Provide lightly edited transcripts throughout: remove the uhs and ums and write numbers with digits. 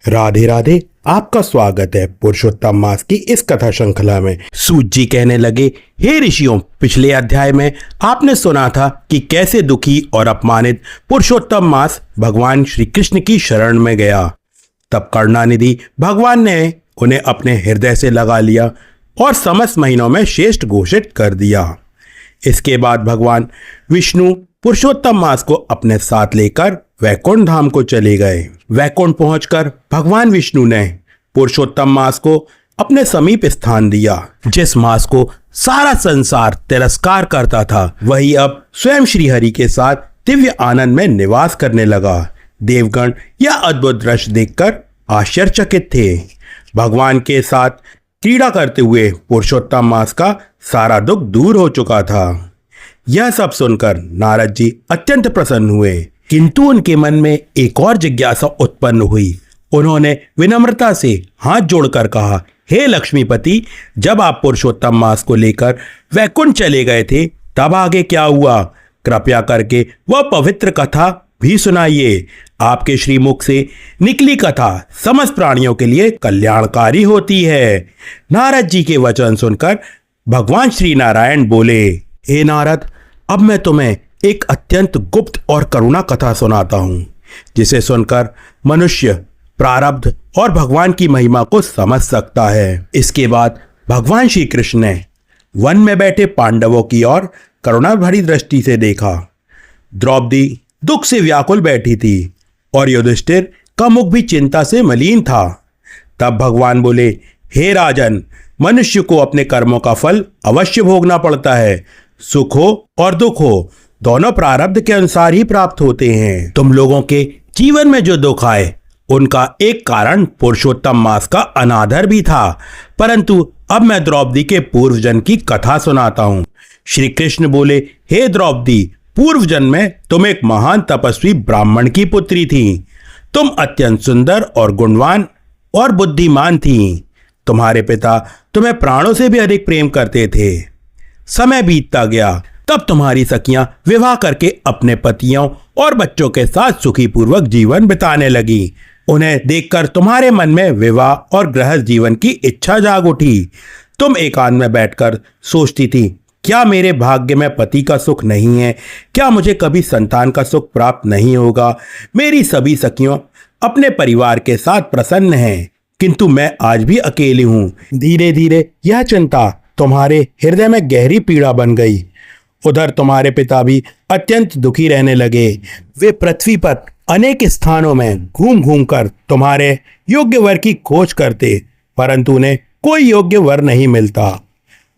राधे राधे। आपका स्वागत है पुरुषोत्तम मास की इस कथा श्रृंखला में। सूत जी कहने लगे, हे ऋषियों, पिछले अध्याय में आपने सुना था कि कैसे दुखी और अपमानित पुरुषोत्तम मास भगवान श्री कृष्ण की शरण में गया। तब करुणानिधि भगवान ने उन्हें अपने हृदय से लगा लिया और समस्त महीनों में श्रेष्ठ घोषित कर दिया। इसके बाद भगवान विष्णु पुरुषोत्तम मास को अपने साथ लेकर वैकुंठ धाम को चले गए। वैकुंठ पहुंचकर भगवान विष्णु ने पुरुषोत्तम मास को अपने समीप स्थान दिया। जिस मास को सारा संसार तिरस्कार करता था, वही अब स्वयं श्री हरि के साथ दिव्य आनंद में निवास करने लगा। देवगण यह अद्भुत दृश्य देखकर आश्चर्यचकित थे। भगवान के साथ क्रीड़ा करते हुए पुरुषोत्तम मास का सारा दुख दूर हो चुका था। यह सब सुनकर नारद जी अत्यंत प्रसन्न हुए, किंतु उनके मन में एक और जिज्ञासा उत्पन्न हुई। उन्होंने विनम्रता से हाथ जोड़कर कहा, हे लक्ष्मीपति, जब आप पुरुषोत्तम मास को लेकर वैकुंठ चले गए थे, तब आगे क्या हुआ? कृपया करके वह पवित्र कथा भी सुनाइए। आपके श्रीमुख से निकली कथा समस्त प्राणियों के लिए कल्याणकारी होती है। नारद जी के वचन सुनकर भगवान श्री नारायण बोले, हे नारद, अब मैं तुम्हें एक अत्यंत गुप्त और करुणा कथा सुनाता हूं, जिसे सुनकर मनुष्य प्रारब्ध और भगवान की महिमा को समझ सकता है। इसके बाद भगवान श्री कृष्ण ने वन में बैठे पांडवों की ओर करुणा भरी दृष्टि से देखा। द्रौपदी दुख से व्याकुल बैठी थी और युधिष्ठिर का मुख भी चिंता से मलिन था। तब भगवान बोले, हे राजन, मनुष्य को अपने कर्मों का फल अवश्य भोगना पड़ता है। सुख हो और दुख हो, दोनों प्रारब्ध के अनुसार ही प्राप्त होते हैं। तुम लोगों के जीवन में जो दुख आए, उनका एक कारण पुरुषोत्तम मास का अनादर भी था। परंतु अब मैं द्रौपदी के पूर्व जन्म की कथा सुनाता हूँ। श्री कृष्ण बोले, हे द्रौपदी, पूर्व जन्म में तुम एक महान तपस्वी ब्राह्मण की पुत्री थी। तुम अत्यंत सुंदर और गुणवान और बुद्धिमान थी। तुम्हारे पिता तुम्हें प्राणों से भी अधिक प्रेम करते थे। समय बीतता गया, तब तुम्हारी सखियां विवाह करके अपने पतियों और बच्चों के साथ सुखी पूर्वक जीवन बिताने लगी। उन्हें देखकर तुम्हारे मन में विवाह और गृहस्थ जीवन की इच्छा जाग उठी। तुम एकांत में बैठकर सोचती थी, क्या मेरे भाग्य में पति का सुख नहीं है? क्या मुझे कभी संतान का सुख प्राप्त नहीं होगा? मेरी सभी सखियों अपने परिवार के साथ प्रसन्न हैं, किंतु मैं आज भी अकेली हूँ। धीरे धीरे यह चिंता तुम्हारे हृदय में गहरी पीड़ा बन गई। उधर तुम्हारे पिता भी अत्यंत दुखी रहने लगे। वे पृथ्वी पर अनेक स्थानों में घूम घूम कर तुम्हारे योग्य वर की खोज करते, परंतु उन्हें कोई योग्य वर नहीं मिलता।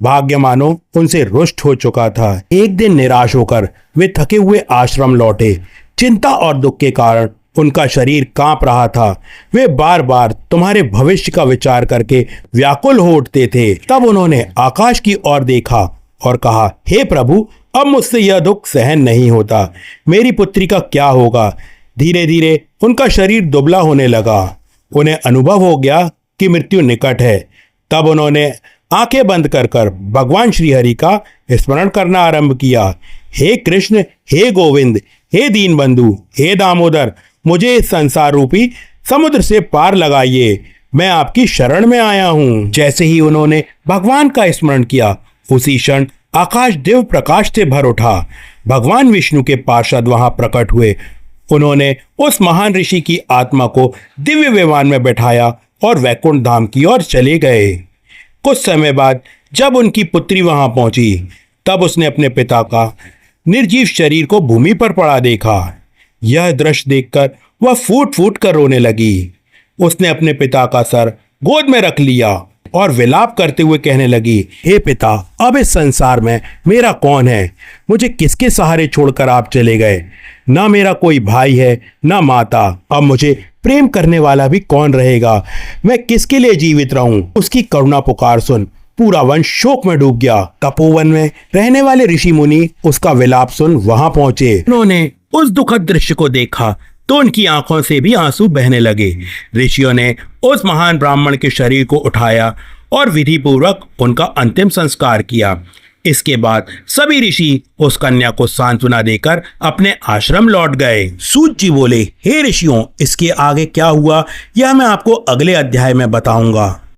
भाग्य मानो उनसे रुष्ट हो चुका था। एक दिन निराश होकर वे थके हुए आश्रम लौटे। चिंता और दुख के कारण उनका शरीर कांप रहा था। वे बार बार तुम्हारे भविष्य का विचार करके व्याकुल हो उठते थे। तब उन्होंने आकाश की ओर देखा और कहा, हे प्रभु, अब मुझसे यह दुख सहन नहीं होता। मेरी पुत्री का क्या होगा? धीरे धीरे उनका शरीर दुबला होने लगा। उन्हें अनुभव हो गया कि मृत्यु निकट है। तब उन्होंने आंखें बंद कर कर भगवान श्री हरि का स्मरण करना आरंभ किया। हे कृष्ण, हे गोविंद, हे दीनबंधु, हे दामोदर, मुझे इस संसार रूपी समुद्र से पार लगाइए। मैं आपकी शरण में आया हूँ। जैसे ही उन्होंने भगवान का स्मरण किया, उसी क्षण आकाश दिव्य प्रकाश से भर उठा। भगवान विष्णु के पार्षद वहां प्रकट हुए। उन्होंने उस महान ऋषि की आत्मा को दिव्य विमान में बैठाया और वैकुंठ धाम की ओर चले गए। कुछ समय बाद जब उनकी पुत्री वहां पहुंची, तब उसने अपने पिता का निर्जीव शरीर को भूमि पर पड़ा देखा। यह दृश्य देखकर वह फूट फूट कर रोने लगी। उसने अपने पिता का सर गोद में रख लिया और विलाप करते हुए कहने लगी, हे पिता, अब इस संसार में मेरा कौन है? मुझे किसके सहारे छोड़कर आप चले गए? ना मेरा कोई भाई है, ना माता। अब मुझे प्रेम करने वाला भी कौन रहेगा? मैं किसके लिए जीवित रहूं? उसकी करुणा पुकार सुन पूरा वन शोक में डूब गया। तपोवन में रहने वाले ऋषि मुनि उसका विलाप सुन वहां पहुंचे। उन्होंने उस दुखद दृश्य को देखा तो उनकी आंखों से भी आंसू बहने लगे। ऋषियों ने उस महान ब्राह्मण के शरीर को उठाया और विधि पूर्वक उनका अंतिम संस्कार किया। इसके बाद सभी ऋषि उस कन्या को सांत्वना देकर अपने आश्रम लौट गए। सूत जी बोले, हे ऋषियों, इसके आगे क्या हुआ यह मैं आपको अगले अध्याय में बताऊंगा।